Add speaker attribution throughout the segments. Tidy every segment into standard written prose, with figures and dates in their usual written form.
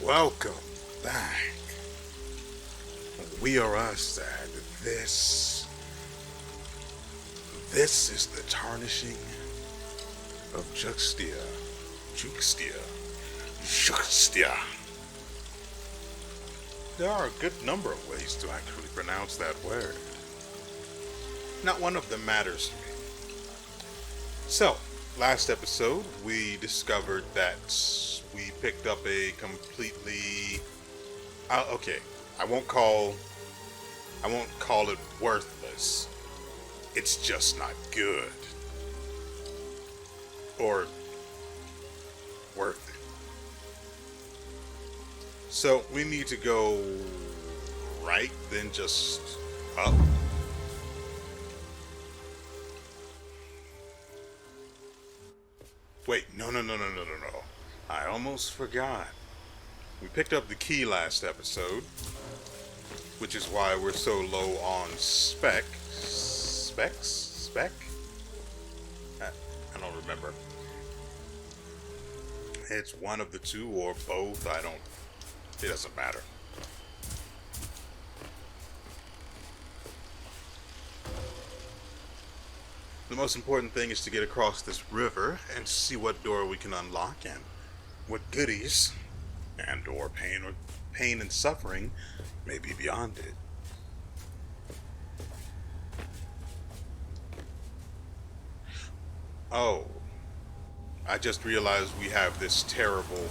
Speaker 1: Welcome back. WeArEuS, and this is the Tarnishing of Juxtia. Juxtia. There are a good number of ways to actually pronounce that word. Not one of them matters to me. So, last episode, we discovered that we picked up a completely... okay, I won't call it worthless. It's just not good. Or worth it. So, we need to go right, then just up. Wait, no. I almost forgot. We picked up the key last episode, which is why we're so low on spec? I don't remember. It's one of the two or both. It doesn't matter. The most important thing is to get across this river and see what door we can unlock and what goodies or pain and suffering may be beyond it. Oh, I just realized we have this terrible...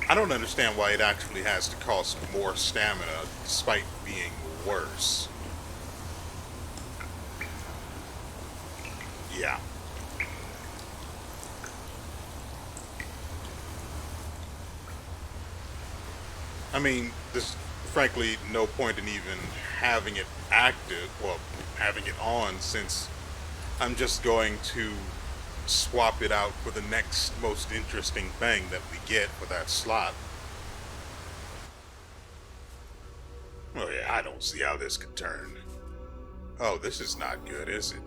Speaker 1: I don't understand why it actually has to cost more stamina despite being worse. Yeah. I mean, there's frankly no point in even having it active, having it on, since I'm just going to swap it out for the next most interesting thing that we get for that slot. Oh yeah, I don't see how this could turn. Oh, this is not good, is it?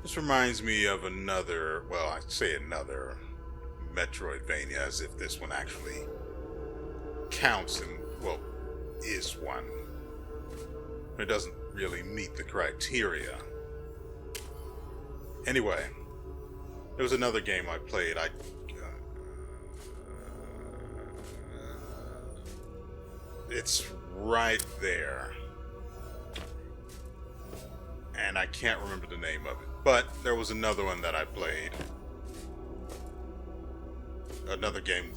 Speaker 1: This reminds me of another, I say another Metroidvania, as if this one actually counts and, is one. It doesn't really meet the criteria. Anyway, there was another game I played. It's right there. And I can't remember the name of it. But there was another one that I played. Another game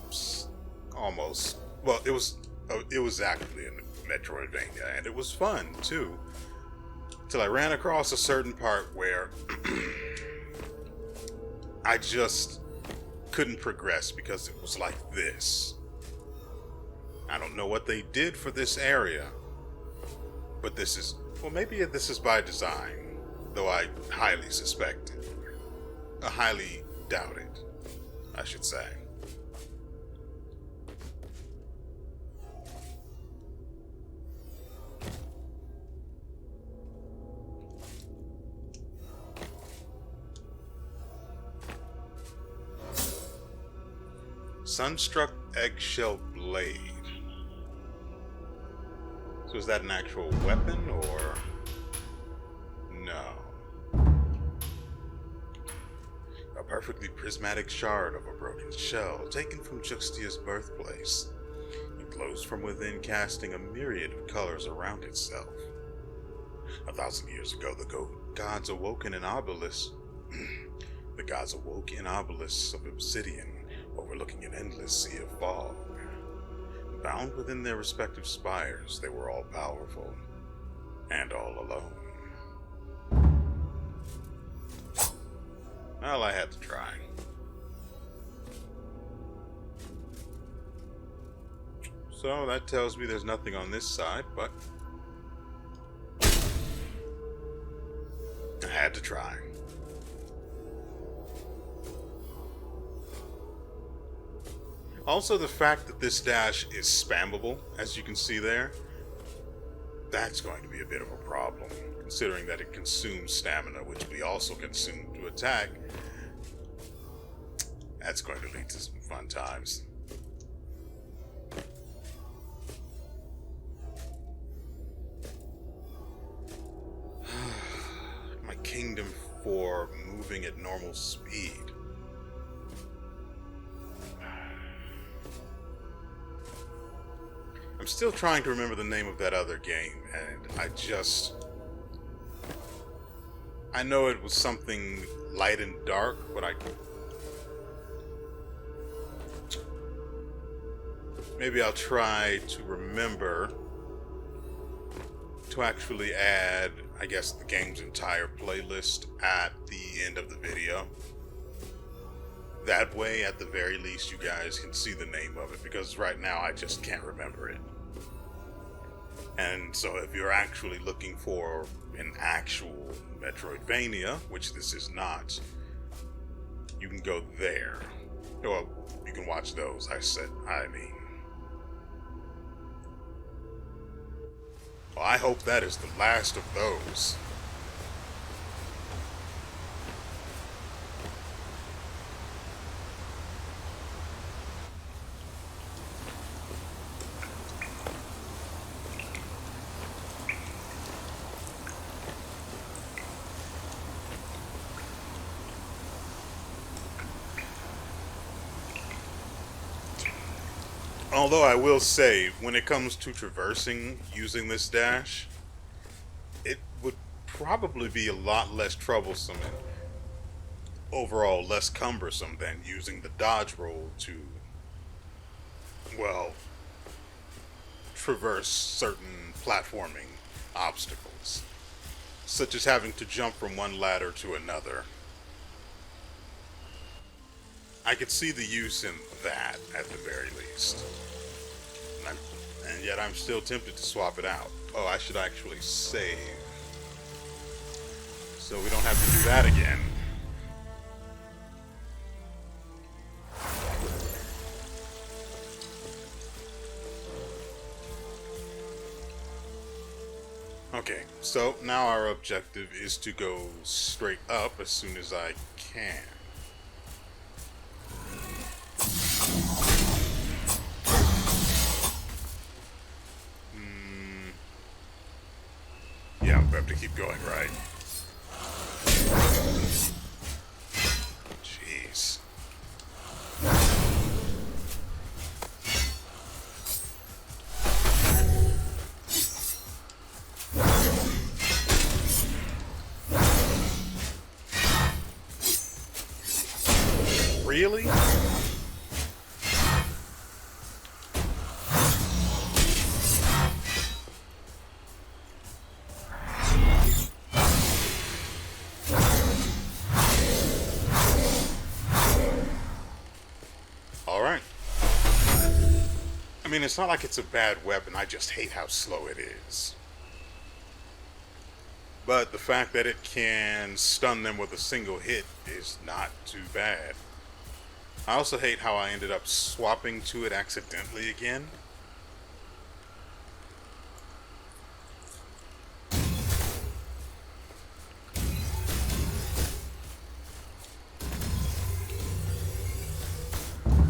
Speaker 1: almost... it was actually a Metroidvania, and it was fun, too. Till I ran across a certain part where I just couldn't progress because it was like this. I don't know what they did for this area, but this is... maybe this is by design, though I highly suspect it. I highly doubt it, I should say. Sunstruck Eggshell Blade. So is that an actual weapon, or... No. A perfectly prismatic shard of a broken shell, taken from Juxtia's birthplace. It glows from within, casting a myriad of colors around itself. 1,000 years ago, the gods awoke in an obelisk. The gods awoke in obelisks of obsidian, overlooking an endless sea of fog. Bound within their respective spires, they were all powerful and all alone. Well, I had to try. So that tells me there's nothing on this side, but I had to try. Also, the fact that this dash is spammable, as you can see there, that's going to be a bit of a problem, considering that it consumes stamina, which we also consume to attack. That's going to lead to some fun times. My kingdom for moving at normal speed. I'm still trying to remember the name of that other game, and I know it was something light and dark, but maybe I'll try to remember to actually add, I guess, the game's entire playlist at the end of the video. That way, at the very least, you guys can see the name of it, because right now I just can't remember it. And so if you're actually looking for an actual Metroidvania, which this is not, you can go there. Well, you can watch those, I mean. Well, I hope that is the last of those. Although I will say, when it comes to traversing using this dash, it would probably be a lot less troublesome and overall less cumbersome than using the dodge roll to, well, traverse certain platforming obstacles, such as having to jump from one ladder to another. I could see the use in that, at the very least. And yet I'm still tempted to swap it out. Oh, I should actually save, so we don't have to do that again. Okay, so now our objective is to go straight up as soon as I can. Yeah, we have to keep going, right? Jeez. Really? Alright. I mean, it's not like it's a bad weapon, I just hate how slow it is. But the fact that it can stun them with a single hit is not too bad. I also hate how I ended up swapping to it accidentally again.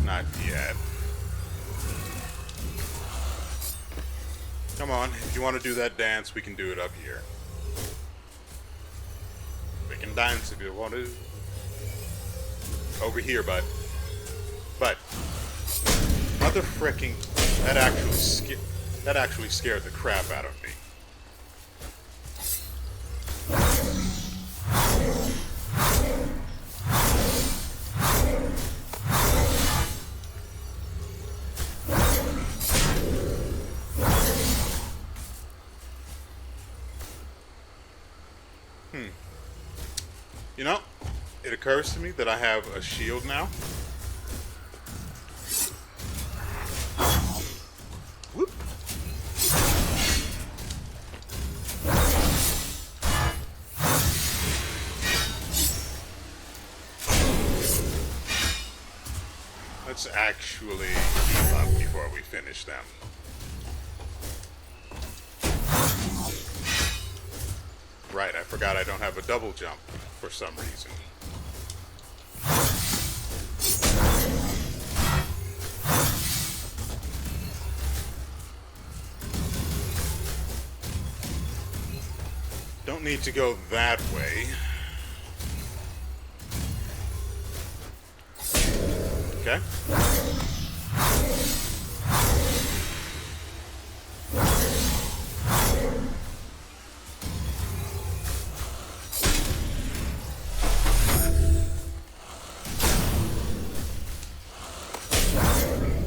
Speaker 1: Not yet. Come on, if you want to do that dance, we can do it up here. We can dance if you want to. Over here, bud. But mother fricking, that actually scared the crap out of me. You know, it occurs to me that I have a shield now. Whoop. Let's actually heal up before we finish them. forgot I don't have a double jump for some reason. Don't need to go that way. Okay.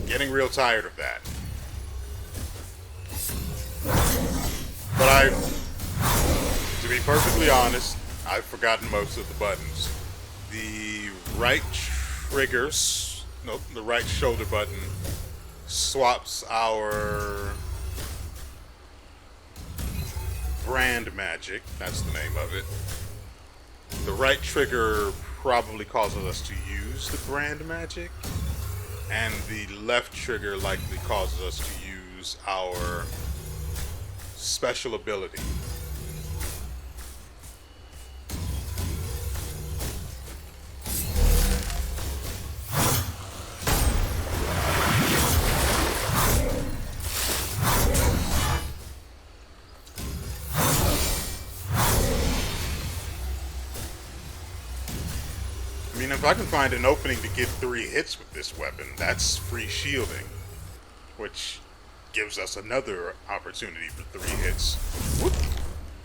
Speaker 1: Getting real tired of that. But to be perfectly honest, I've forgotten most of the buttons. The right triggers, nope, the right shoulder button swaps our brand magic, that's the name of it. The right trigger probably causes us to use the brand magic, and the left trigger likely causes us to use our special ability. I mean, if I can find an opening to get 3 hits with this weapon, that's free shielding, which gives us another opportunity for 3 hits. Whoop.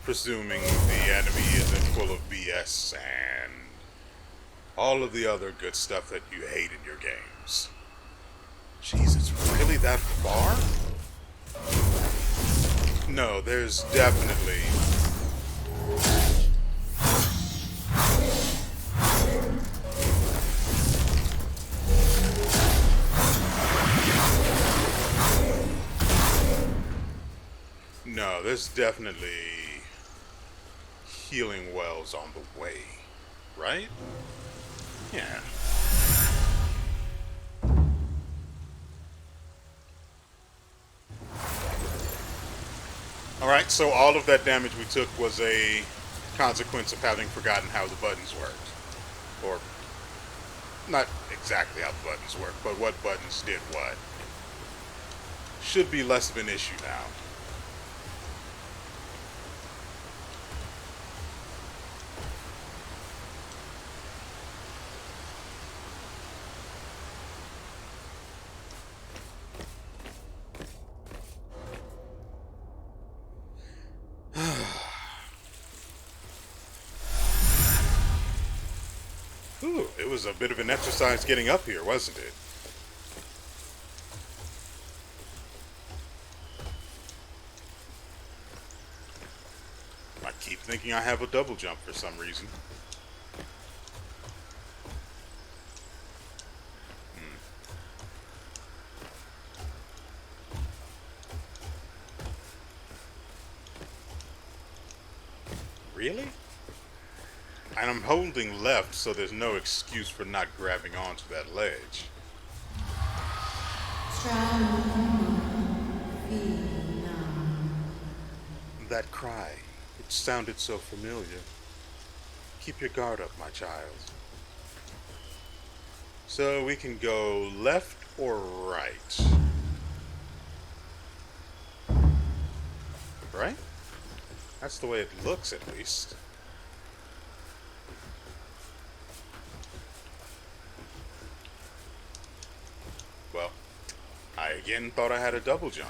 Speaker 1: Presuming the enemy isn't full of BS and all of the other good stuff that you hate in your games. Jeez, it's really that far? No, there's definitely... No, there's definitely healing wells on the way, right? Yeah. Alright, so all of that damage we took was a consequence of having forgotten how the buttons worked. Or, not exactly how the buttons work, but what buttons did what. Should be less of an issue now. Ooh, it was a bit of an exercise getting up here, wasn't it? I keep thinking I have a double jump for some reason. Really? And I'm holding left, so there's no excuse for not grabbing onto that ledge. That cry, it sounded so familiar. Keep your guard up, my child. So we can go left or right? Right? That's the way it looks, at least. Well, I again thought I had a double jump.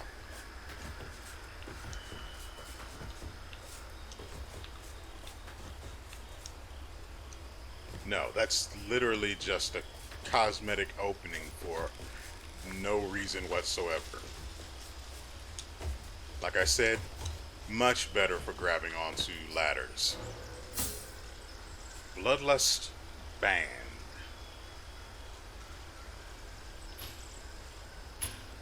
Speaker 1: No, that's literally just a cosmetic opening for no reason whatsoever. Like I said, much better for grabbing onto ladders. Bloodlust banned.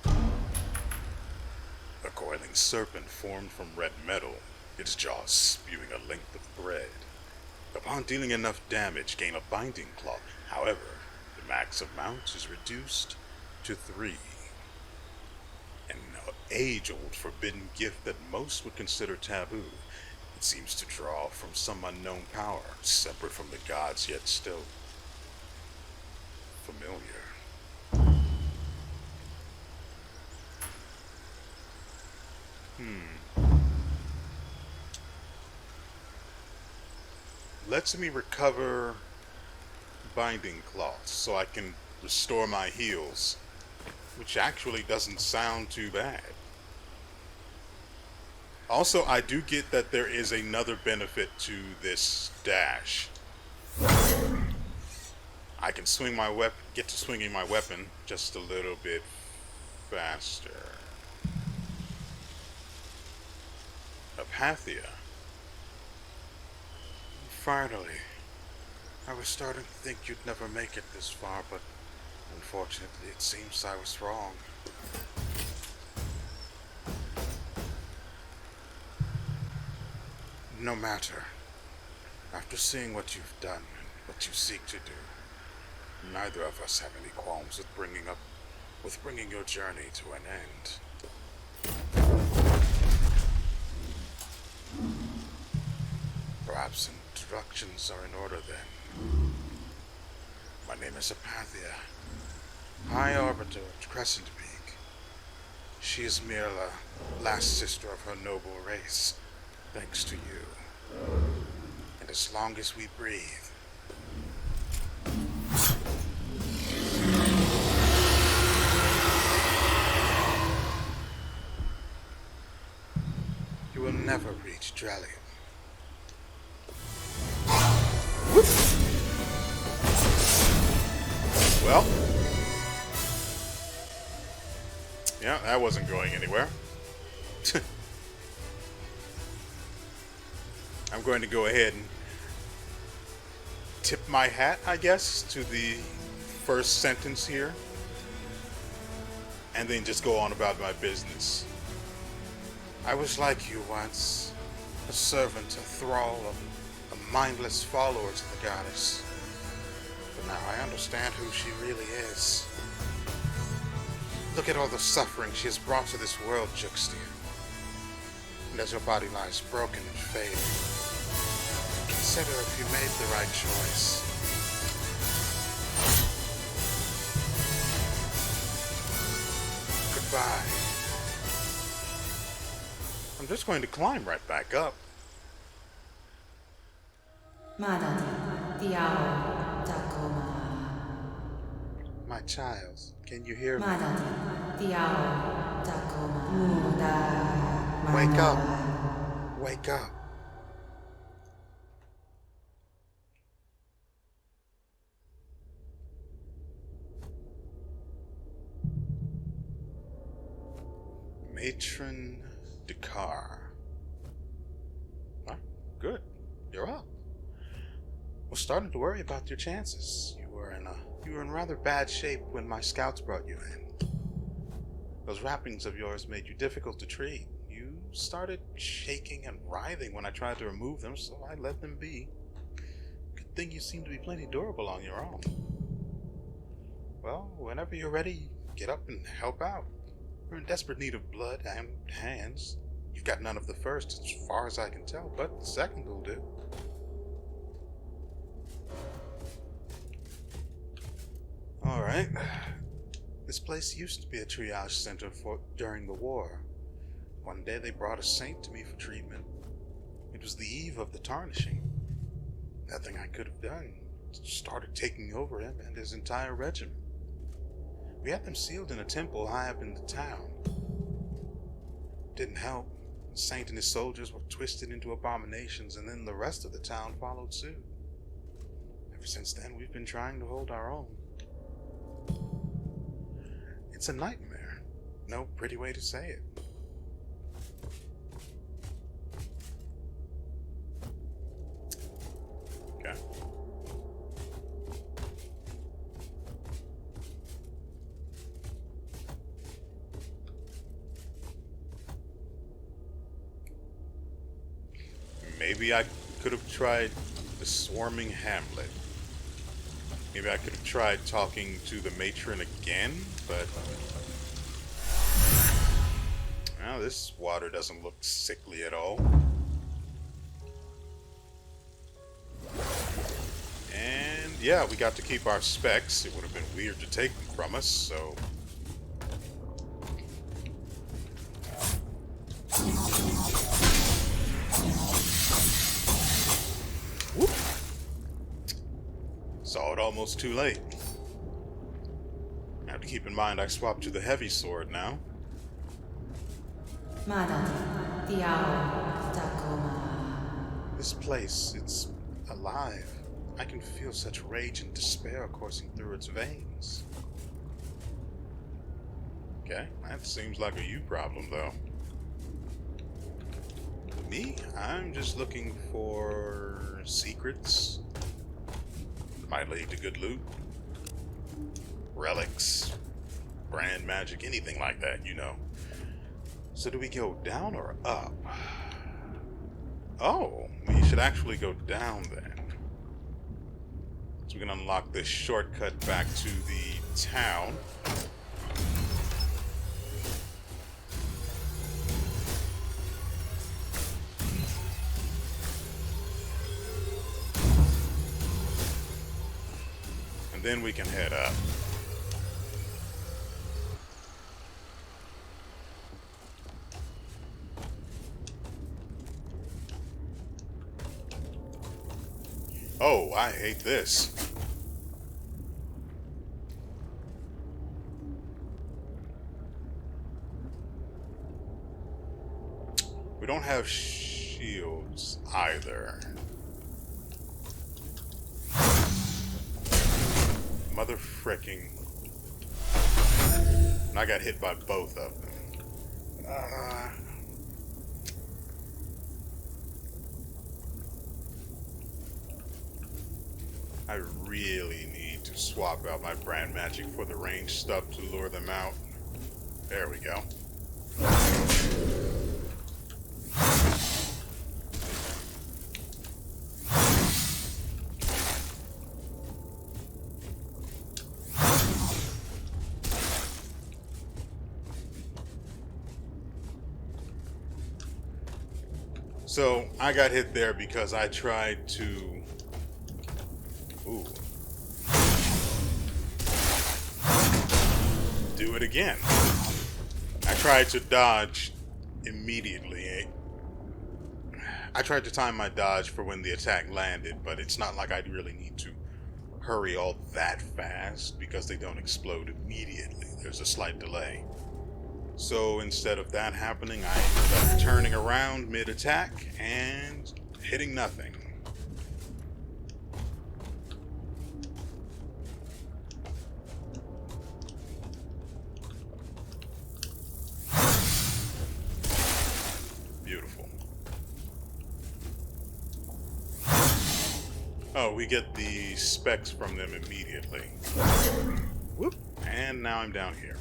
Speaker 1: A coiling serpent formed from red metal, its jaws spewing a length of thread. Upon dealing enough damage, gain a binding claw. However, the max amount is reduced to 3. An age-old forbidden gift that most would consider taboo. It seems to draw from some unknown power, separate from the gods, yet still familiar. Lets me recover binding cloths so I can restore my heals, which actually doesn't sound too bad. Also, I do get that there is another benefit to this dash. I can swing my get to swinging my weapon just a little bit faster. Apathia. Finally. I was starting to think you'd never make it this far, but unfortunately it seems I was wrong. No matter. After seeing what you've done and what you seek to do, neither of us have any qualms with bringing your journey to an end. Perhaps introductions are in order then. My name is Apathia, High Arbiter of Crescent Peak. She is mere last sister of her noble race, thanks to you. And as long as we breathe, you will never reach Virelli. Well, yeah, that wasn't going anywhere. I'm going to go ahead and tip my hat, I guess, to the first sentence here, and then just go on about my business. I was like you once, a servant, a thrall, a mindless follower to the goddess. But now I understand who she really is. Look at all the suffering she has brought to this world, Juxtia. And as your body lies broken and fading, consider if you made the right choice. Goodbye. I'm just going to climb right back up. My child, can you hear me? Wake up. Wake up. Matron Dakar. Huh? Good. You're up. Was starting to worry about your chances. You were in rather bad shape when my scouts brought you in. Those wrappings of yours made you difficult to treat. You started shaking and writhing when I tried to remove them, so I let them be. Good thing you seem to be plenty durable on your own. Well, whenever you're ready, get up and help out. We're in desperate need of blood and hands. You've got none of the first, as far as I can tell, but the second will do. Alright. This place used to be a triage center during the war. One day they brought a saint to me for treatment. It was the eve of the Tarnishing. Nothing I could have done. Started taking over him and his entire regiment. We had them sealed in a temple high up in the town. Didn't help. The saint and his soldiers were twisted into abominations, and then the rest of the town followed suit. Ever since then, we've been trying to hold our own. It's a nightmare. No pretty way to say it. Okay. Maybe I could have tried the swarming hamlet. Maybe I could have tried talking to the matron again, but... Well, this water doesn't look sickly at all. yeah, we got to keep our specs. It would have been weird to take them from us, so... Whoop! Saw it almost too late. I have to keep in mind I swapped to the heavy sword now. This place, it's alive. I can feel such rage and despair coursing through its veins. Okay, that seems like a you problem, though. Me? I'm just looking for secrets. Might lead to good loot. Relics. Brand magic, anything like that, you know. So do we go down or up? Oh, we should actually go down then. So we can unlock this shortcut back to the town. And then we can head up. Oh, I hate this. We don't have shields either. Mother fricking. And I got hit by both of them. I really need to swap out my brand magic for the ranged stuff to lure them out. There we go. So I got hit there because I tried to... Ooh. Do it again. I tried to dodge immediately. I tried to time my dodge for when the attack landed, but it's not like I really need to hurry all that fast because they don't explode immediately. There's a slight delay. So instead of that happening, I ended up turning around mid-attack and hitting nothing. Beautiful. Oh, we get the specs from them immediately. Whoop! And now I'm down here.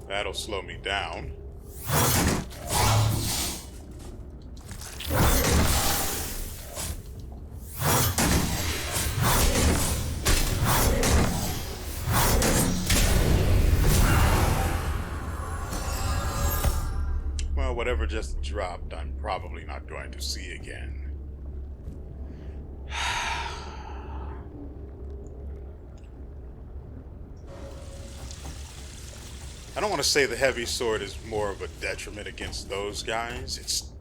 Speaker 1: That'll slow me down. Well, whatever just dropped, I'm probably not going to see again. I don't want to say the heavy sword is more of a detriment against those guys. It's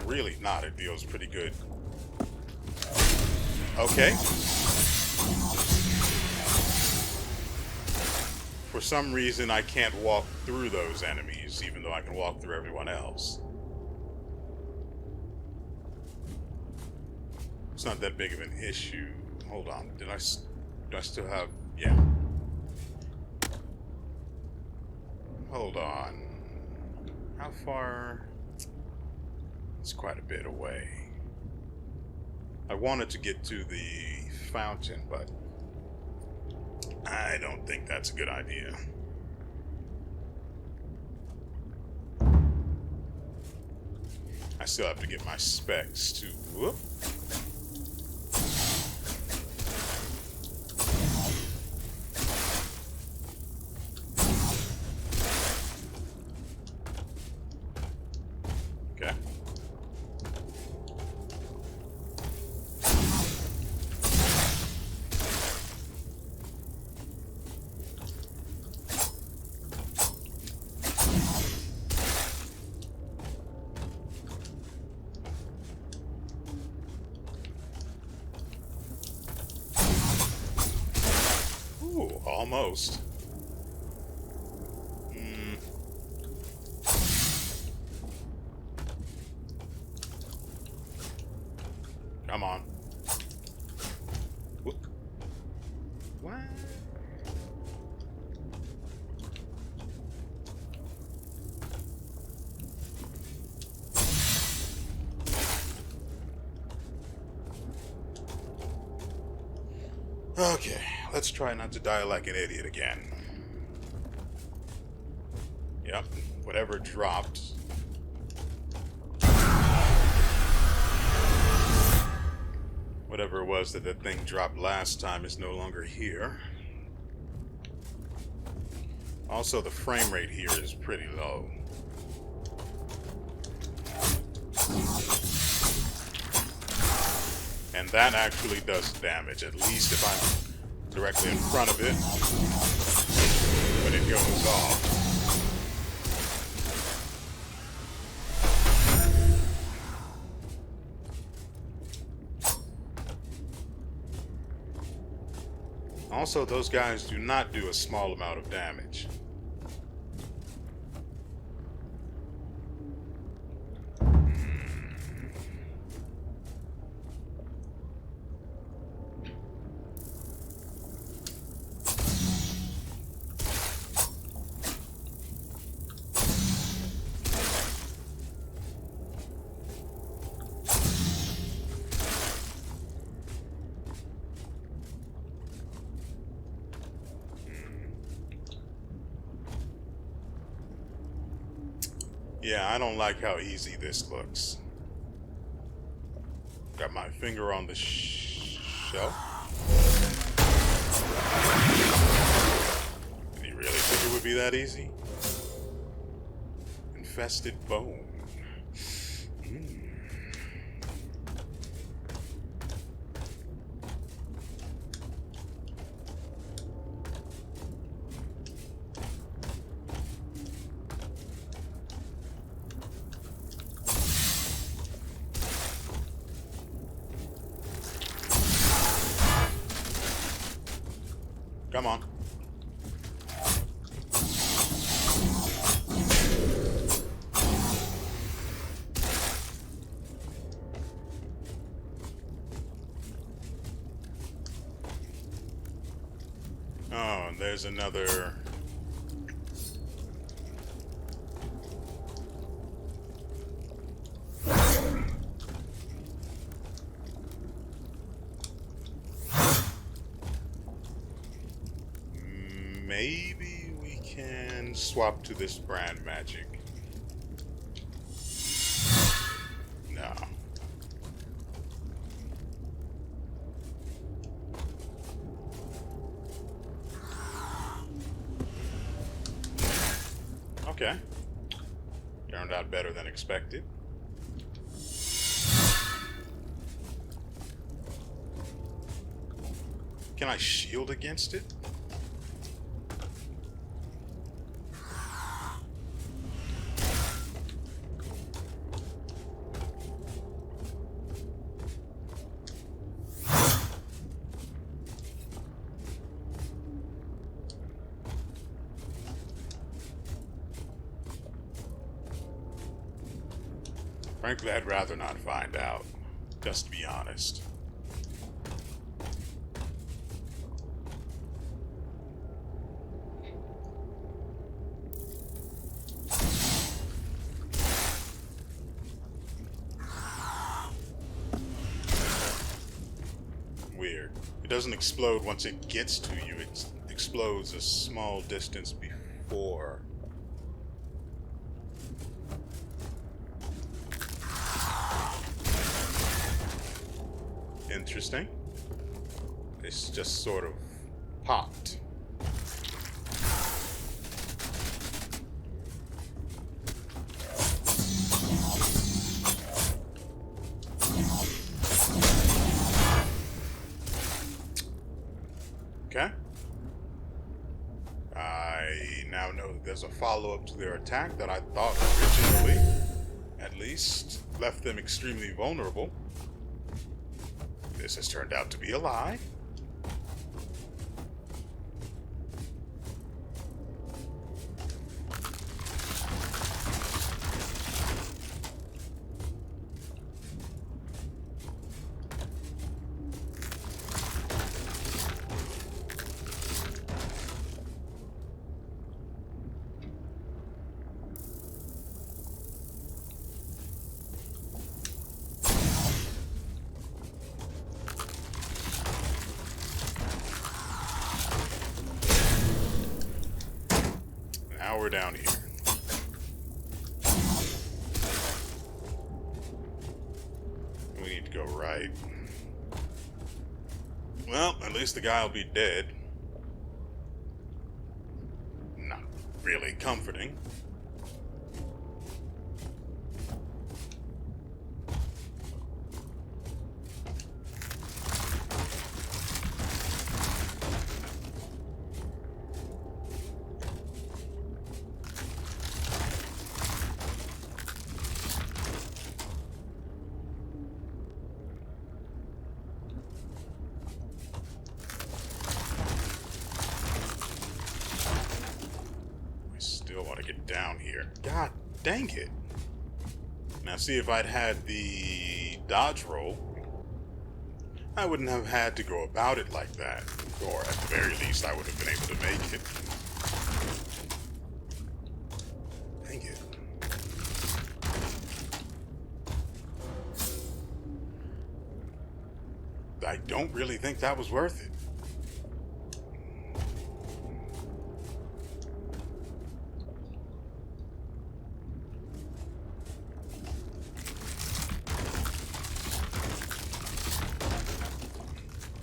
Speaker 1: really not. It deals pretty good. Okay. For some reason, I can't walk through those enemies, even though I can walk through everyone else. It's not that big of an issue. Hold on. Do I still have... Yeah. Hold on. How far? It's quite a bit away. I wanted to get to the fountain, but I don't think that's a good idea. I still have to get my specs to... Whoop. Okay. Ooh, almost. Come on. Whoop. What? Okay, let's try not to die like an idiot again. Yep, whatever dropped. Whatever it was that the thing dropped last time is no longer here. Also, the frame rate here is pretty low. And that actually does damage, at least if I'm directly in front of it when it goes off. Also, those guys do not do a small amount of damage. Yeah, I don't like how easy this looks. Got my finger on the shelf. Did he really think it would be that easy? Infested bone. Come on. Oh, and there's another... Maybe we can swap to this brand magic. No. Okay. Turned out better than expected. Can I shield against it? Frankly, I'd rather not find out, just to be honest. It doesn't explode once it gets to you. It explodes a small distance before. Interesting. It's just sort of popped. Okay. I now know that there's a follow-up to their attack that I thought originally, at least, left them extremely vulnerable. This has turned out to be a lie. Now we're down here. We need to go right. Well, at least the guy will be dead. Not really comforting. Down here. God dang it. Now see, if I'd had the dodge roll, I wouldn't have had to go about it like that. Or at the very least, I would have been able to make it. Dang it. I don't really think that was worth it.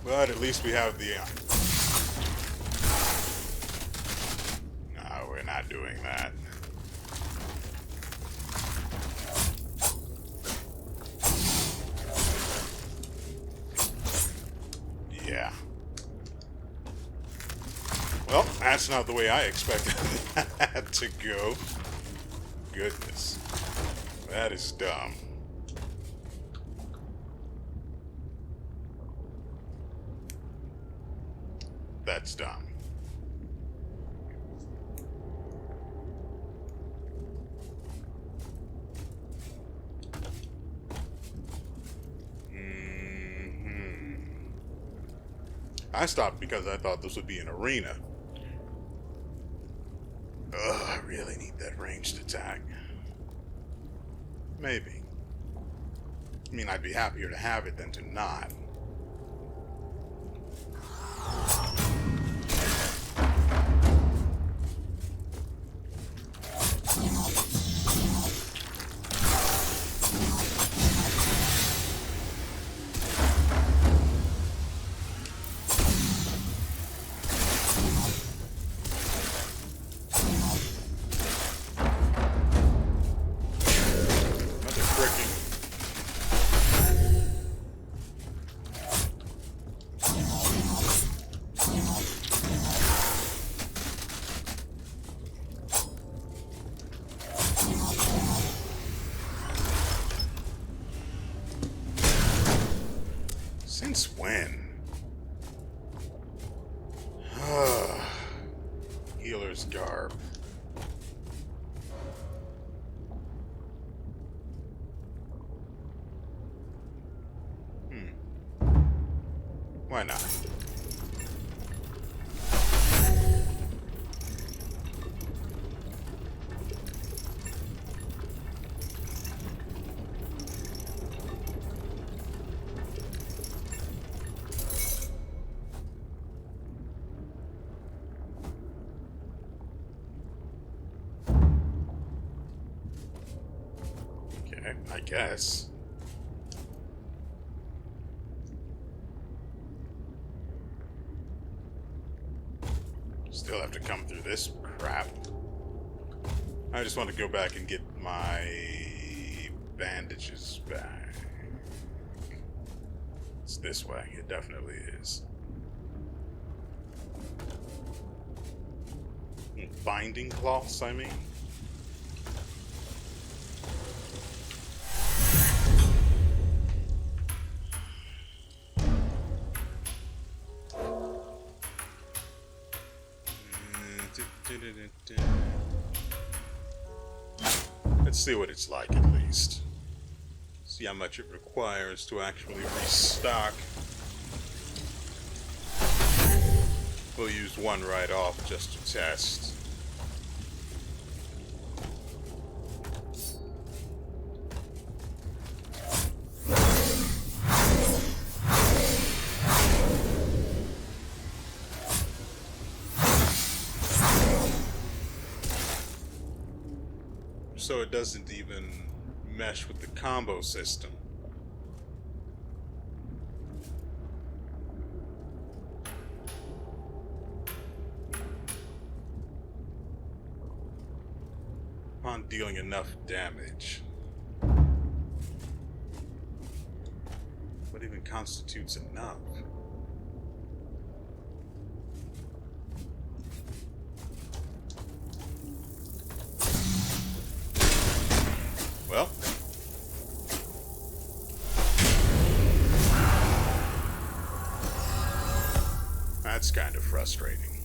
Speaker 1: But at least we have the... No, we're not doing that. Yeah. Well, that's not the way I expected that to go. Goodness. That is dumb. That's dumb. I stopped because I thought this would be an arena. Ugh, I really need that ranged attack. Maybe. I mean, I'd be happier to have it than to not. Since when? Healer's garb. Why not? I guess. Still have to come through this crap. I just want to go back and get my bandages back. It's this way. It definitely is. Binding cloths, I mean. Let's see what it's like at least. See how much it requires to actually restock. We'll use one right off just to test. So it doesn't even mesh with the combo system. Upon dealing enough damage. What even constitutes enough? Well, that's kind of frustrating.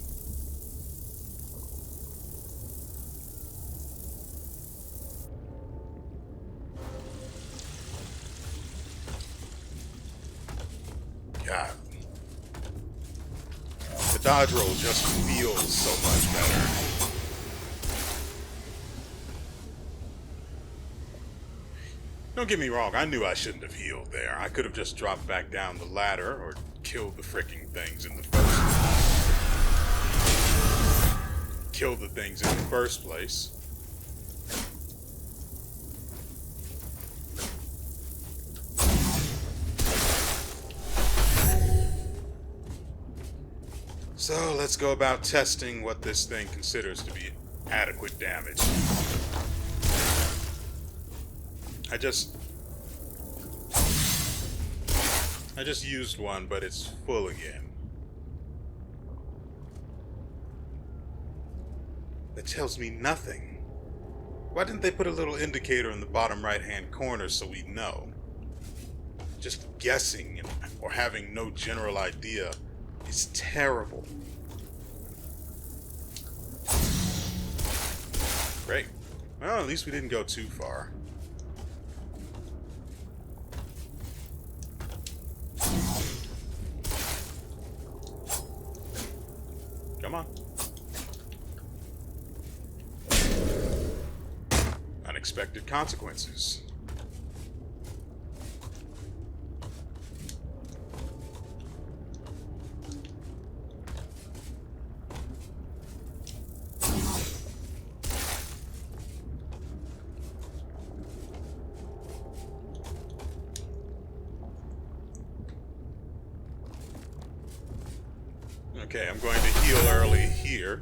Speaker 1: God. The dodge roll just feels so much better. Don't get me wrong, I knew I shouldn't have healed there. I could have just dropped back down the ladder or killed the fricking things in the first place. So let's go about testing what this thing considers to be adequate damage. I just used one, but it's full again. That tells me nothing. Why didn't they put a little indicator in the bottom right-hand corner so we know? Just guessing or having no general idea is terrible. Great. Well, at least we didn't go too far. Come on. Unexpected consequences. Okay, I'm going to heal early here.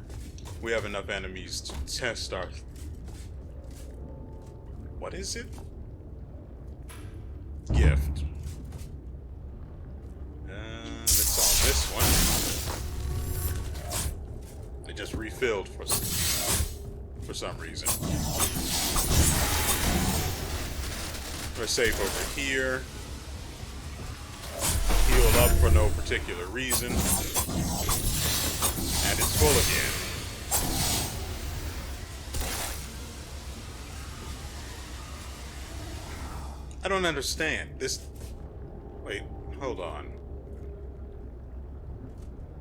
Speaker 1: We have enough enemies to test our... What is it? Gift. It's on this one. It just refilled for some reason. We're safe over here. Heal up for no particular reason. And it's full again. I don't understand. This... Wait, hold on.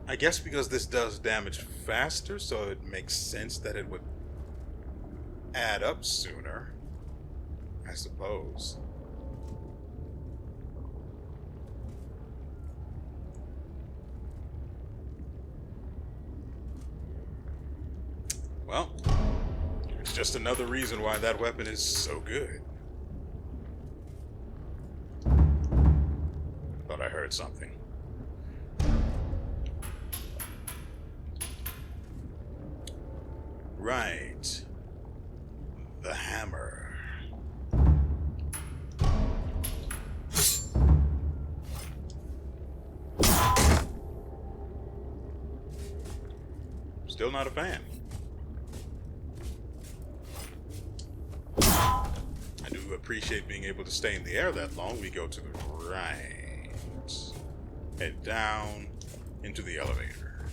Speaker 1: I guess because this does damage faster, so it makes sense that it would add up sooner. I suppose. Well, it's just another reason why that weapon is so good. heard something. Right. The hammer. Still not a fan. I do appreciate being able to stay in the air that long. We go to the right. Head down into the elevator.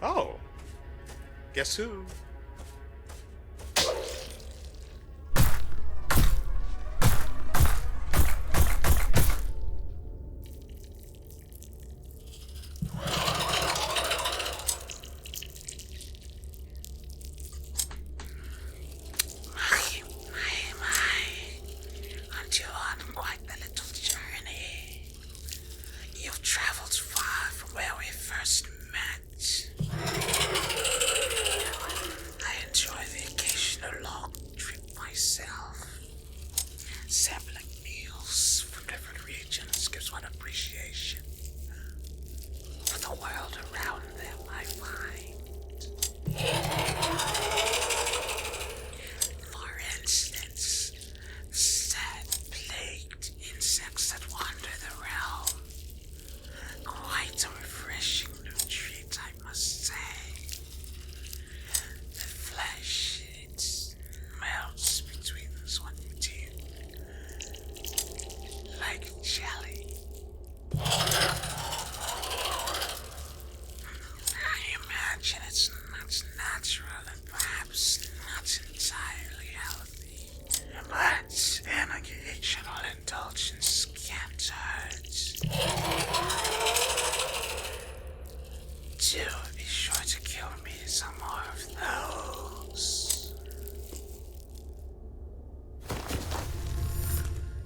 Speaker 1: Oh, guess who?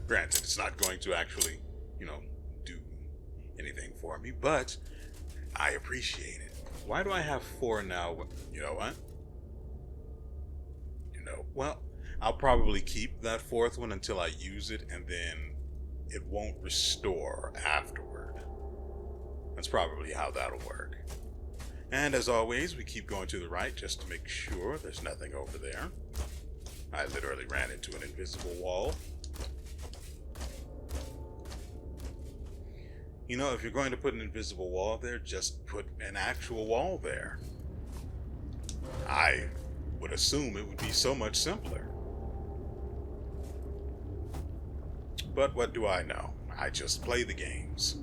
Speaker 1: Granted, it's not going to actually, do anything for me, but I appreciate it. Why do I have 4 now? You know what? Well, I'll probably keep that 4th one until I use it, and then it won't restore afterward. That's probably how that'll work. And as always, we keep going to the right just to make sure there's nothing over there. I literally ran into an invisible wall. If you're going to put an invisible wall there, just put an actual wall there. I would assume it would be so much simpler. But what do I know? I just play the games.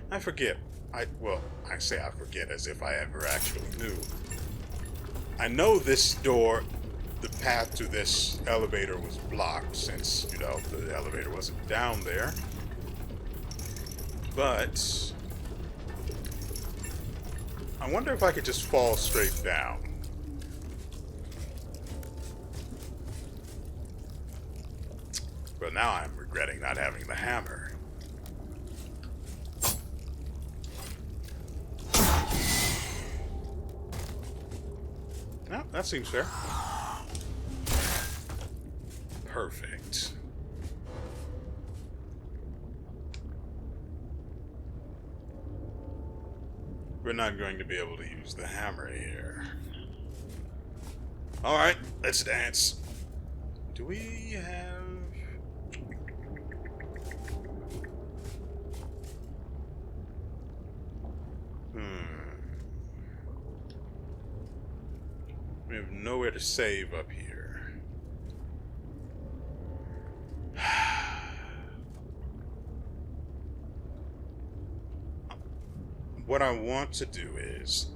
Speaker 1: I forget. I say I forget as if I ever actually knew. I know this door, the path to this elevator was blocked since, the elevator wasn't down there. But I wonder if I could just fall straight down. But now I'm regretting not having the hammer. No, that seems fair. Perfect. We're not going to be able to use the hammer here. Alright, let's dance. Do we have... We have nowhere to save up here. What I want to do is,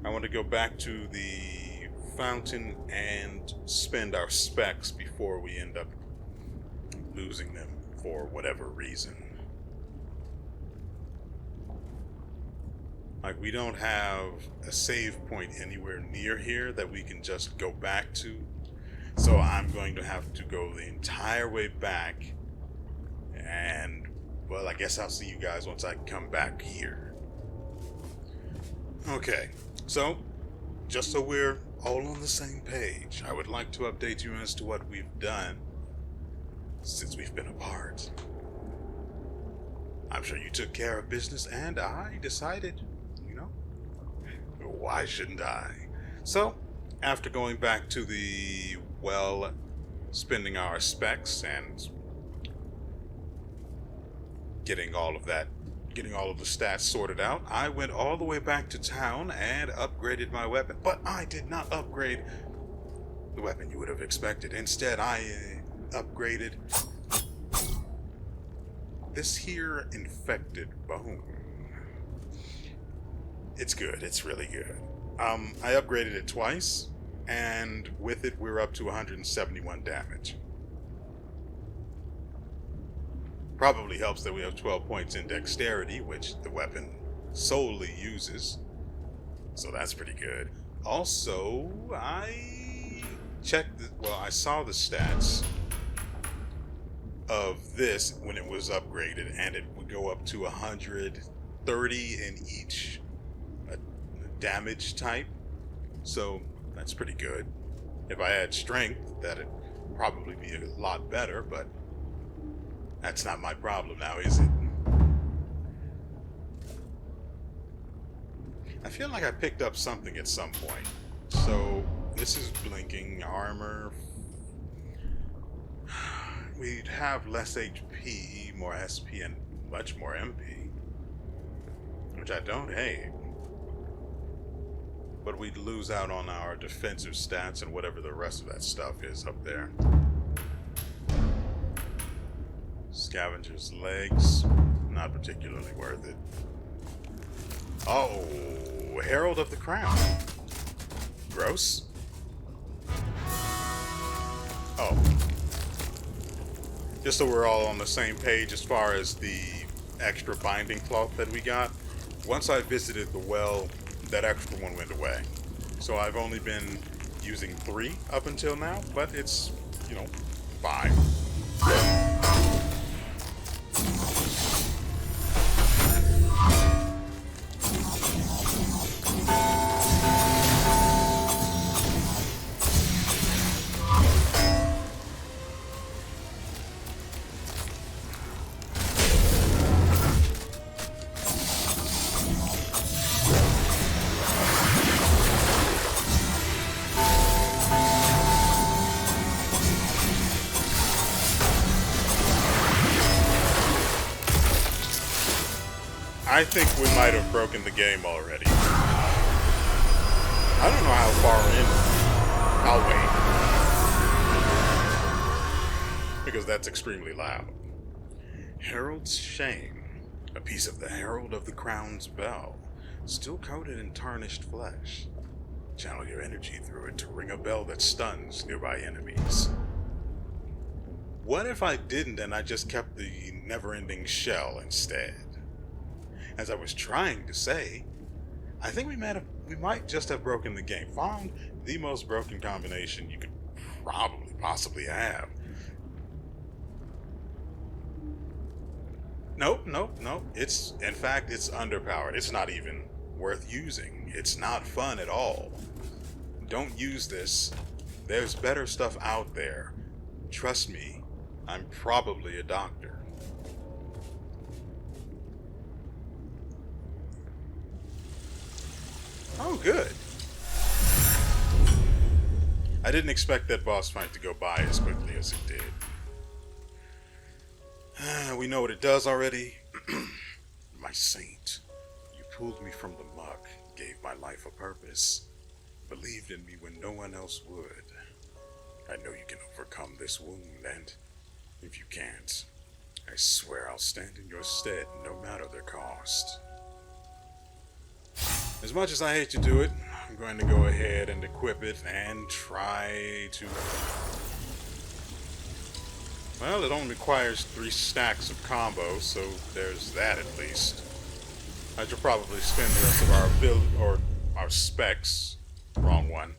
Speaker 1: I want to go back to the fountain and spend our specs before we end up losing them for whatever reason. Like, we don't have a save point anywhere near here that we can just go back to. So I'm going to have to go the entire way back and, well, I guess I'll see you guys once I come back here. Okay, so, just so we're all on the same page, I would like to update you as to what we've done since we've been apart. I'm sure you took care of business, and I decided, why shouldn't I? So, after going back to the, well, spending our specs and getting all of the stats sorted out, I went all the way back to town and upgraded my weapon. But I did not upgrade the weapon you would have expected. Instead, I upgraded this here infected bone. It's good. It's really good. I upgraded it twice, and with it, we're up to 171 damage. Probably helps that we have 12 points in dexterity, which the weapon solely uses. So that's pretty good. Also, I saw the stats of this when it was upgraded, and it would go up to 130 in each damage type. So that's pretty good. If I had strength, that'd probably be a lot better, but that's not my problem now, is it? I feel like I picked up something at some point. So this is blinking armor. We'd have less HP, more SP, and much more MP, which I don't hate. But we'd lose out on our defensive stats and whatever the rest of that stuff is up there. Scavenger's legs, not particularly worth it. Oh, Herald of the Crown. Gross. Oh. Just so we're all on the same page as far as the extra binding cloth that we got, once I visited the well, that extra one went away. So I've only been using 3 up until now, but it's, 5. I think we might have broken the game already. I don't know how far in. I'll wait. Because that's extremely loud. Herald's Shame. A piece of the Herald of the Crown's bell. Still coated in tarnished flesh. Channel your energy through it to ring a bell that stuns nearby enemies. What if I didn't and I just kept the never-ending shell instead? As I was trying to say, I think we might just have broken the game. Found the most broken combination you could possibly have. Nope. In fact, it's underpowered. It's not even worth using. It's not fun at all. Don't use this. There's better stuff out there. Trust me, I'm probably a doctor. Oh, good. I didn't expect that boss fight to go by as quickly as it did. We know what it does already. My saint, you pulled me from the muck, gave my life a purpose, believed in me when no one else would. I know you can overcome this wound, and if you can't, I swear I'll stand in your stead no matter the cost. As much as I hate to do it, I'm going to go ahead and equip it and try to... Well, it only requires 3 stacks of combos, so there's that at least. I should probably spend the rest of our build, or our specs, wrong one.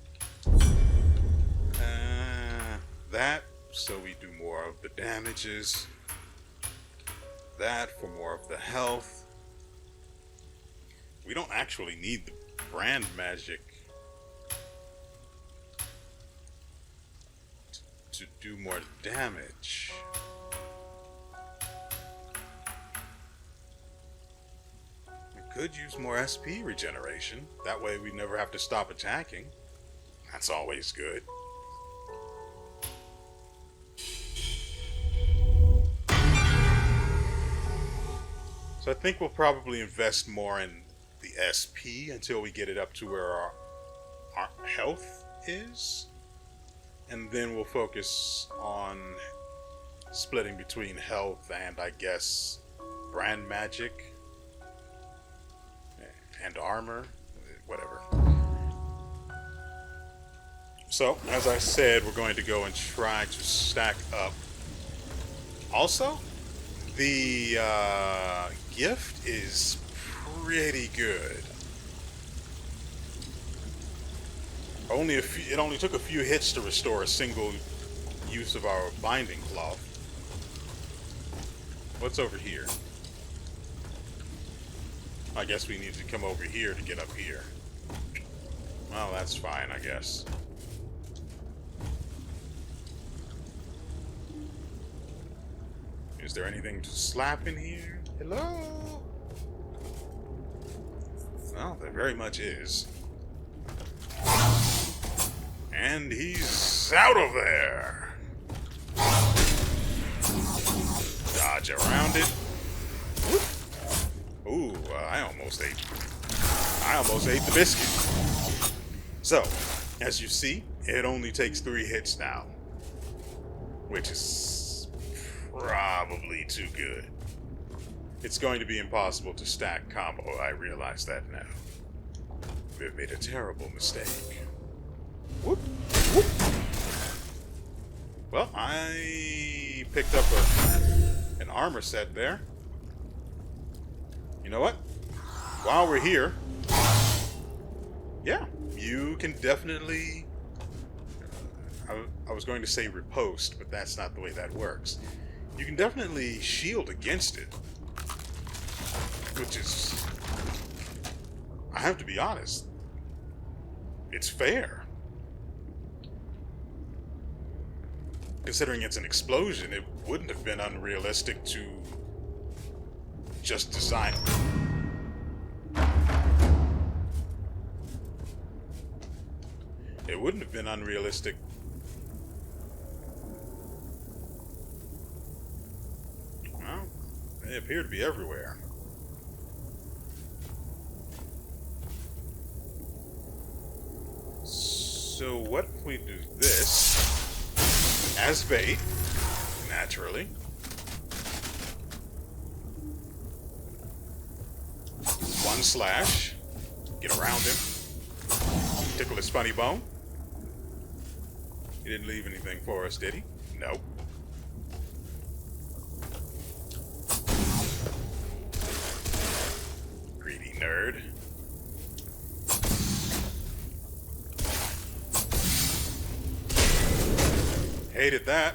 Speaker 1: That, so we do more of the damages. that for more of the health. We don't actually need the brand magic to do more damage. We could use more SP regeneration. That way we never have to stop attacking. That's always good. So I think we'll probably invest more in the SP until we get it up to where our health is. And then we'll focus on splitting between health and, I guess, brand magic and armor, whatever. So, as I said, we're going to go and try to stack up. Also, the gift is pretty good. It only took a few hits to restore a single use of our binding cloth. What's over here? I guess we need to come over here to get up here. Well, that's fine, I guess. Is there anything to slap in here? Hello? Well, there very much is. And he's out of there. Dodge around it. Whoop. Ooh, I almost ate the biscuit. So, as you see, it only takes 3 hits now, which is probably too good. It's going to be impossible to stack combo. I realize that now. We've made a terrible mistake. Whoop, whoop. Well, I picked up an armor set there. You know what? While we're here, yeah, you can definitely... I was going to say riposte, but that's not the way that works. You can definitely shield against it. Which is... I have to be honest. It's fair. Considering it's an explosion, it wouldn't have been unrealistic to just design it. It wouldn't have been unrealistic. Well, they appear to be everywhere. So what if we do this as bait, naturally. One slash, get around him, tickle his funny bone. He didn't leave anything for us, did he? Nope. Greedy nerd. Hated that.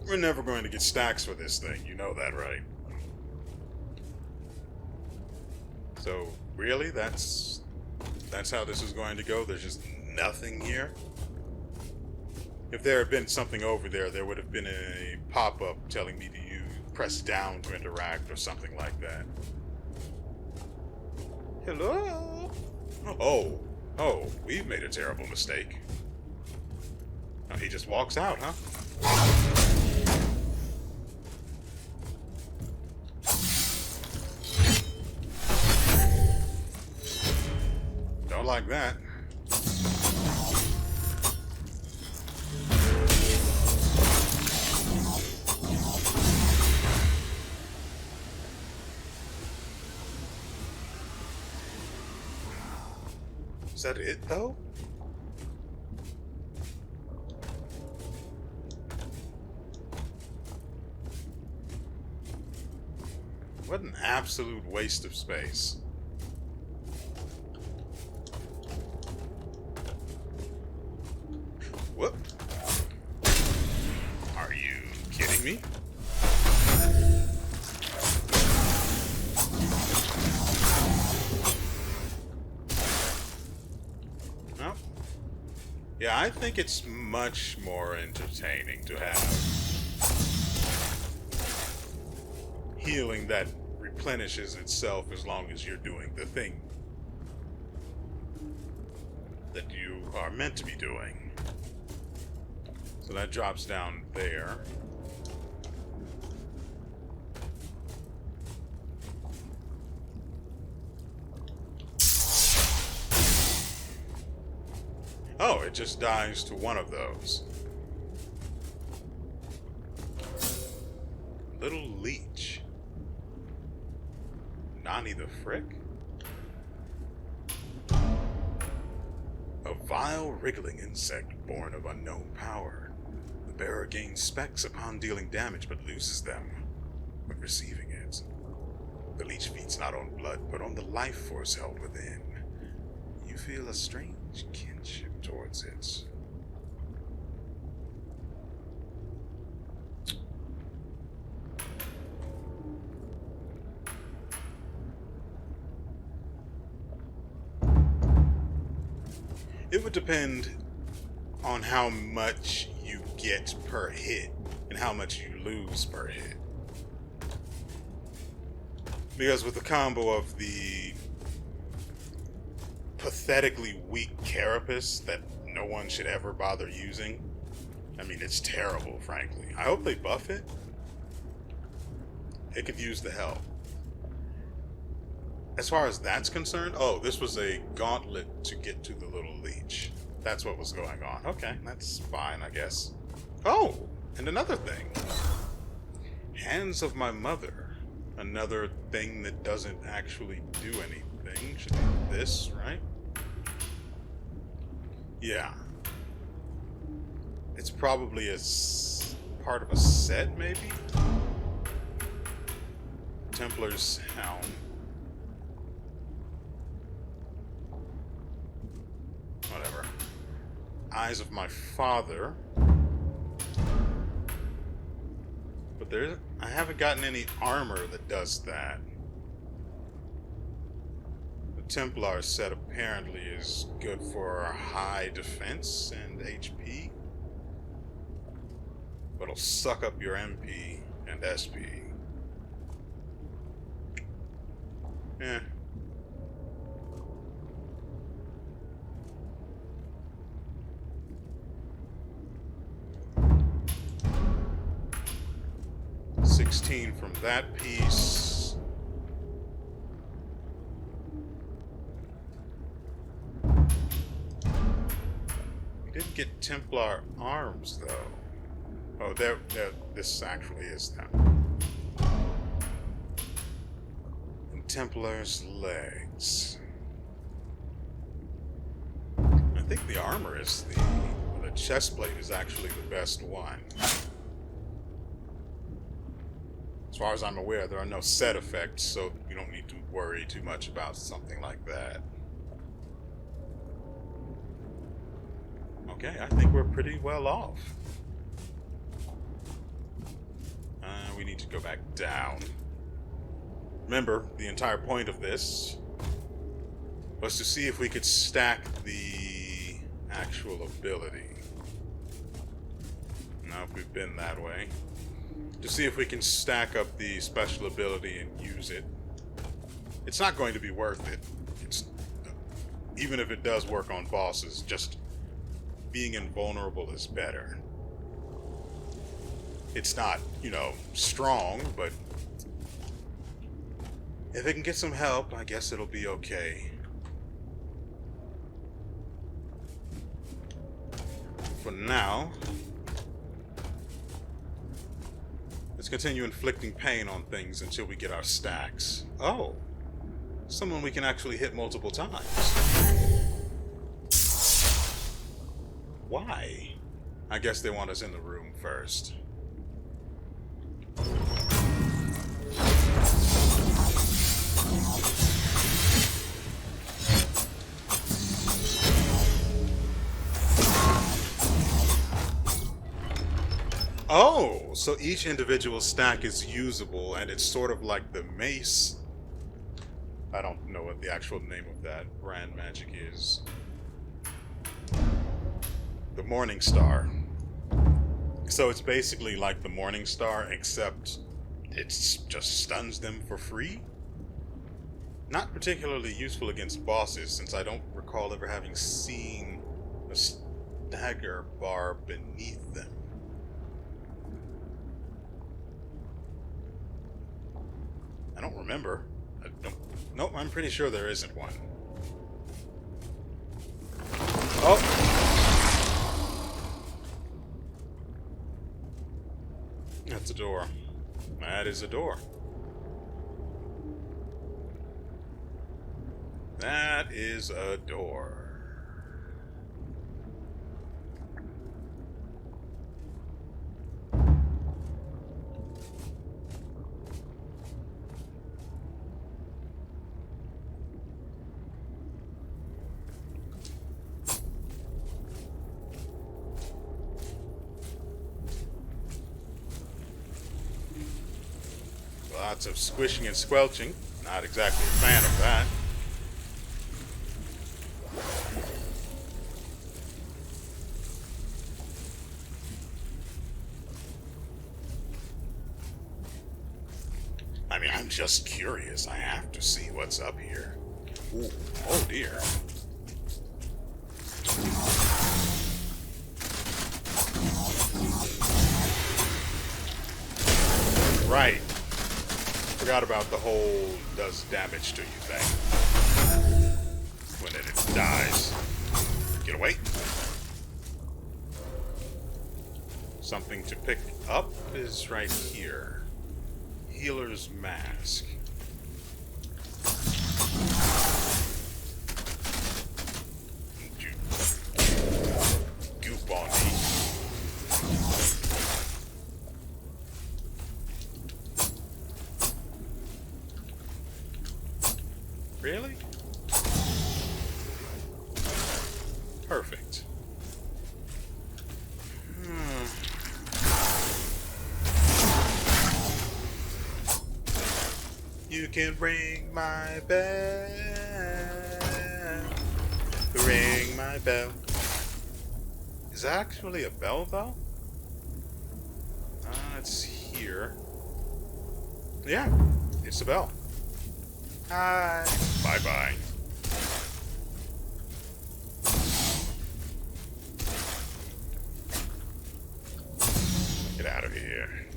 Speaker 1: We're never going to get stacks for this thing, you know that, right? So, really? That's how this is going to go? There's just nothing here? If there had been something over there, there would have been a pop-up telling me to press down to interact or something like that. Hello? Oh, we've made a terrible mistake. Oh, he just walks out, huh? Don't like that. that it, though? What an absolute waste of space. Whoop. Are you kidding me? No. Yeah, I think it's much more entertaining to have healing that replenishes itself as long as you're doing the thing that you are meant to be doing. So that drops down there. Oh, it just dies to one of those. Little leech. Nani the frick? A vile, wriggling insect born of unknown power. The bearer gains specs upon dealing damage but loses them when receiving it. The leech feeds not on blood but on the life force held within. You feel a strange kinship towards it. It would depend on how much you get per hit and how much you lose per hit. Because with the combo of the pathetically weak Carapace that no one should ever bother using, I mean, it's terrible, frankly. I hope they buff it. It could use the help. As far as that's concerned, oh, this was a gauntlet to get to the little leech. That's what was going on. Okay, that's fine, I guess. Oh, and another thing. Hands of my mother. Another thing that doesn't actually do anything. Should be this, right? Yeah. It's probably a part of a set, maybe? Templar's Helm. Whatever. Eyes of my father. But I haven't gotten any armor that does that. The Templar set apparently is good for high defense and HP. But it'll suck up your MP and SP. Eh. From that piece. We didn't get Templar arms though. Oh, this actually is them. And Templar's legs. I think the armor is the chest plate is actually the best one. As far as I'm aware, there are no set effects, so you don't need to worry too much about something like that. Okay, I think we're pretty well off. We need to go back down. Remember, the entire point of this was to see if we could stack the actual ability. Nope, we've been that way. To see if we can stack up the special ability and use it. It's not going to be worth it. Even if it does work on bosses, just being invulnerable is better. It's not, strong, but if it can get some help, I guess it'll be okay. For now, let's continue inflicting pain on things until we get our stacks. Oh, someone we can actually hit multiple times. why? I guess they want us in the room first. Oh, so each individual stack is usable, and it's sort of like the mace. I don't know what the actual name of that brand magic is. The Morning Star. So it's basically like the Morning Star, except it just stuns them for free? Not particularly useful against bosses, since I don't recall ever having seen a stagger bar beneath them. I don't remember. Nope, I'm pretty sure there isn't one. Oh! That's a door. That is a door. That is a door. Lots of squishing and squelching. Not exactly a fan of that. I mean, I'm just curious. I have to see what's up here. Ooh, oh dear. Right. Forgot about the whole does damage to you thing. When it dies. Get away. Something to pick up is right here. Healer's Mask. You goop on me. Really? Perfect. You can ring my bell. Ring my bell. Is that actually a bell, though? It's here. Yeah, it's a bell. Hi. Bye-bye. Get out of here.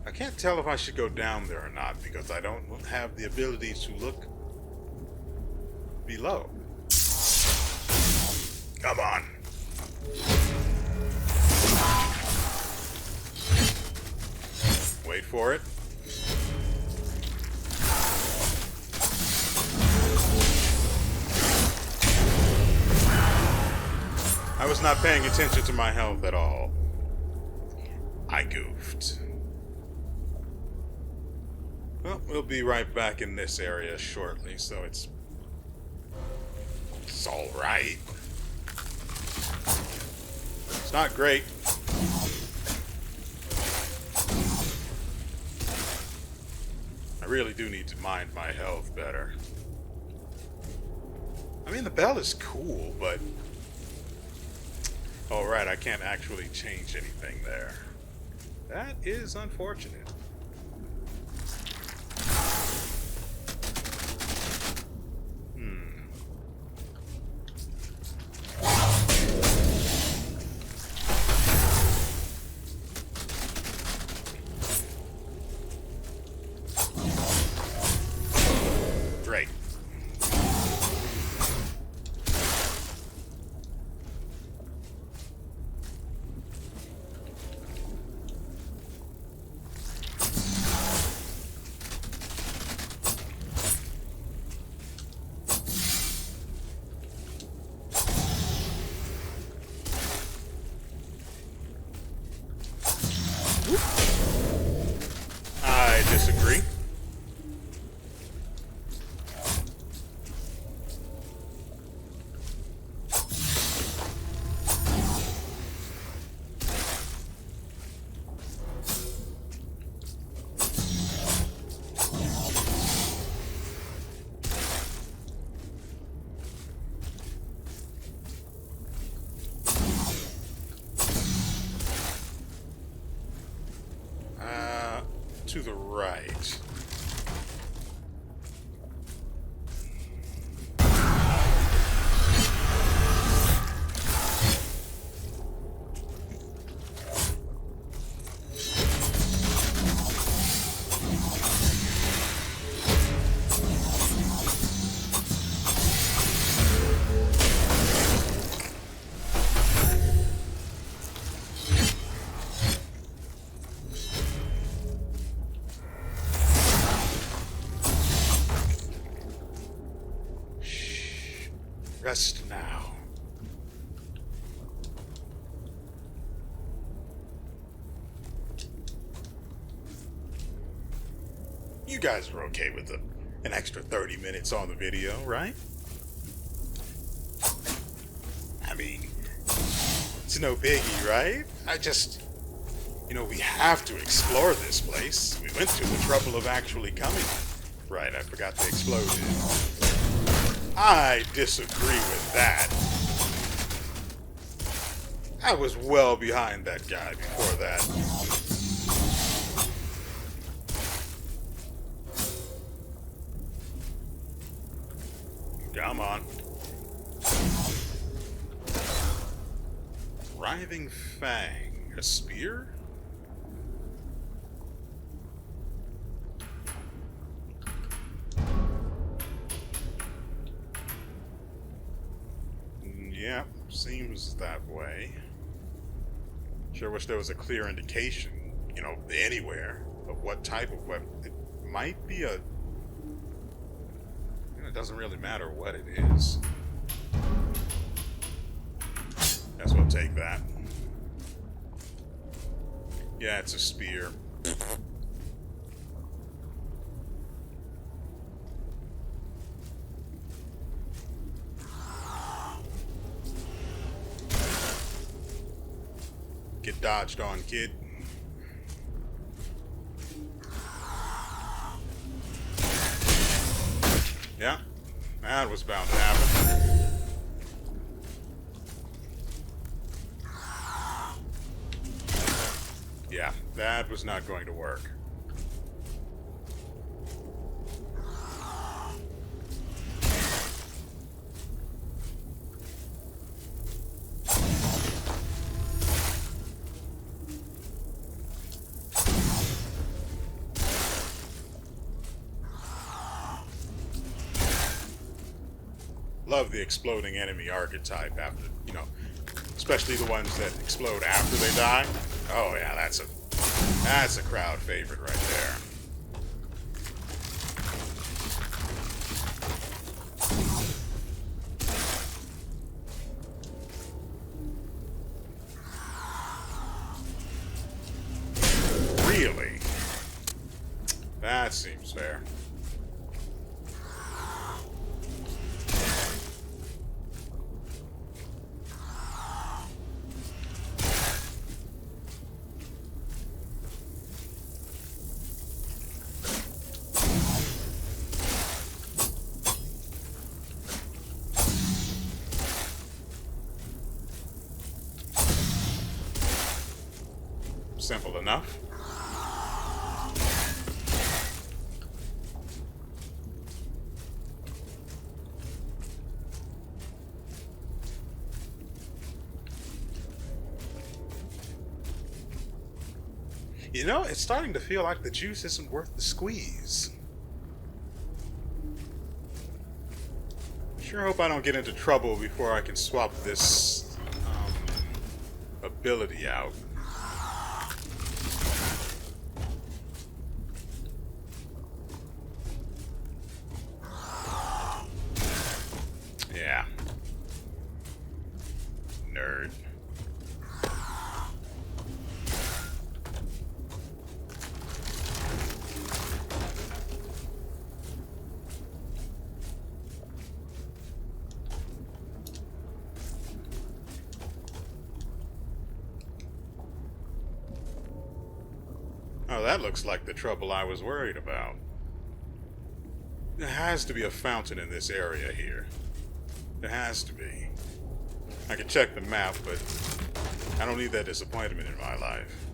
Speaker 1: I can't tell if I should go down there or not because I don't have the ability to look below. Come on. Wait for it. I was not paying attention to my health at all. I goofed. Well, we'll be right back in this area shortly, so it's all right. It's not great. I really do need to mind my health better. I mean, the bell is cool, but... Oh, right, I can't actually change anything there. That is unfortunate. Great. to the right. Rest now. You guys are okay with an extra 30 minutes on the video, right? I mean, it's no biggie, right? We have to explore this place. We went to the trouble of actually coming. Right, I forgot to explode it. I disagree with that. I was well behind that guy before that. Come on. Writhing Fang. A spear? Yeah, seems that way. Sure wish there was a clear indication, anywhere, of what type of weapon. It might be it doesn't really matter what it is. Guess we'll take that. Yeah, it's a spear. Get dodged on, kid. Yeah, that was bound to happen. Yeah, that was not going to work. Love the exploding enemy archetype after, especially the ones that explode after they die. Oh yeah, that's a crowd favorite right there. Really? That seems fair. Simple enough. It's starting to feel like the juice isn't worth the squeeze. Sure hope I don't get into trouble before I can swap this ability out. Yeah. Nerd. Oh, that looks like the trouble I was worried about. There has to be a fountain in this area here. There has to be. I can check the map, but I don't need that disappointment in my life.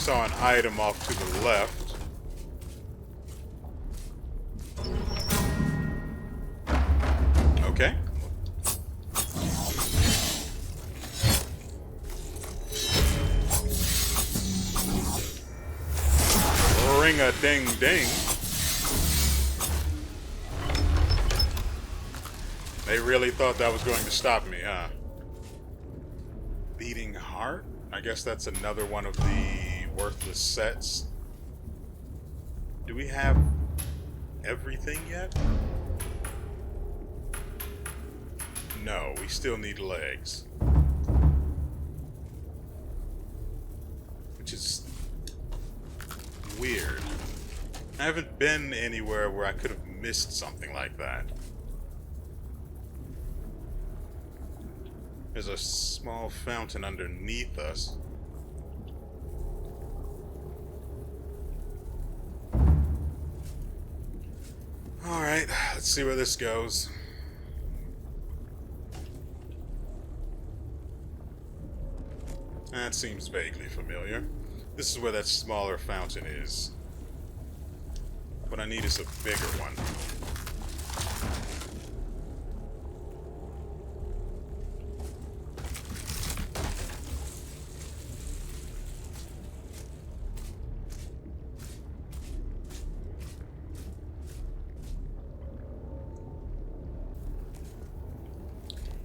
Speaker 1: saw an item off to the left. Okay. Ring-a-ding-ding. They really thought that was going to stop me, huh? Beating Heart? I guess that's another one of the worthless sets. Do we have everything yet? No, we still need legs. Which is weird. I haven't been anywhere where I could have missed something like that. There's a small fountain underneath us. Alright, let's see where this goes. That seems vaguely familiar. This is where that smaller fountain is. What I need is a bigger one.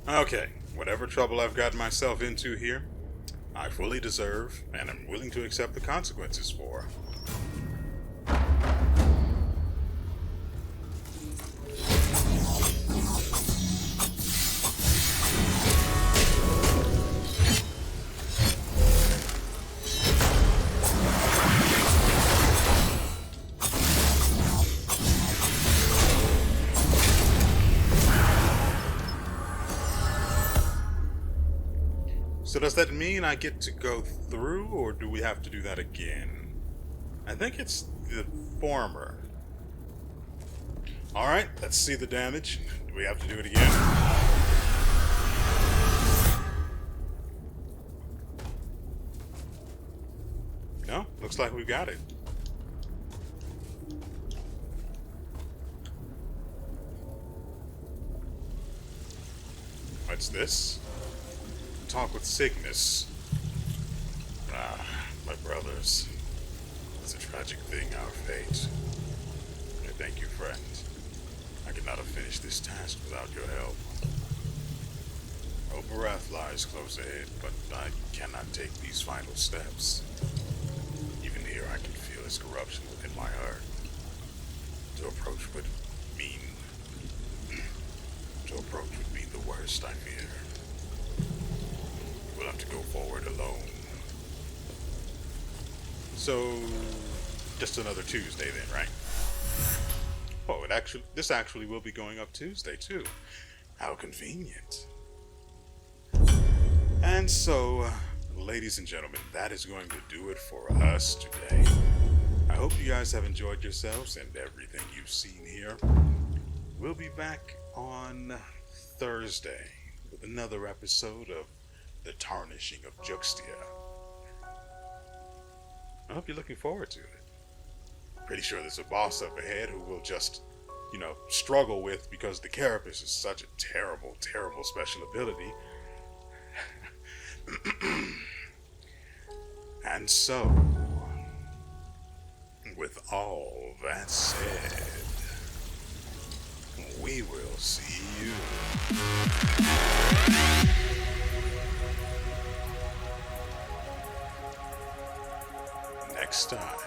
Speaker 1: Okay, whatever trouble I've gotten myself into here, I fully deserve, and am willing to accept the consequences for. So does that mean I get to go through, or do we have to do that again? I think it's the former. Alright, let's see the damage. Do we have to do it again? No? Looks like we got it. What's this? Talk with Cygnus. Ah, my brothers. It's a tragic thing, our fate. I thank you, friend. I could not have finished this task without your help. WeArEuS lies close ahead, but I cannot take these final steps. Even here, I can feel its corruption within my heart. To approach would mean... to approach would be the worst, I fear. We'll have to go forward alone. So, just another Tuesday then, right? Oh, this actually will be going up Tuesday too. How convenient. And so, ladies and gentlemen, that is going to do it for us today. I hope you guys have enjoyed yourselves and everything you've seen here. We'll be back on Thursday with another episode of The Tarnishing of Juxtia. I hope you're looking forward to it. Pretty sure there's a boss up ahead who will just, struggle with, because the Carapace is such a terrible, terrible special ability. And so, with all that said, we will see you next time.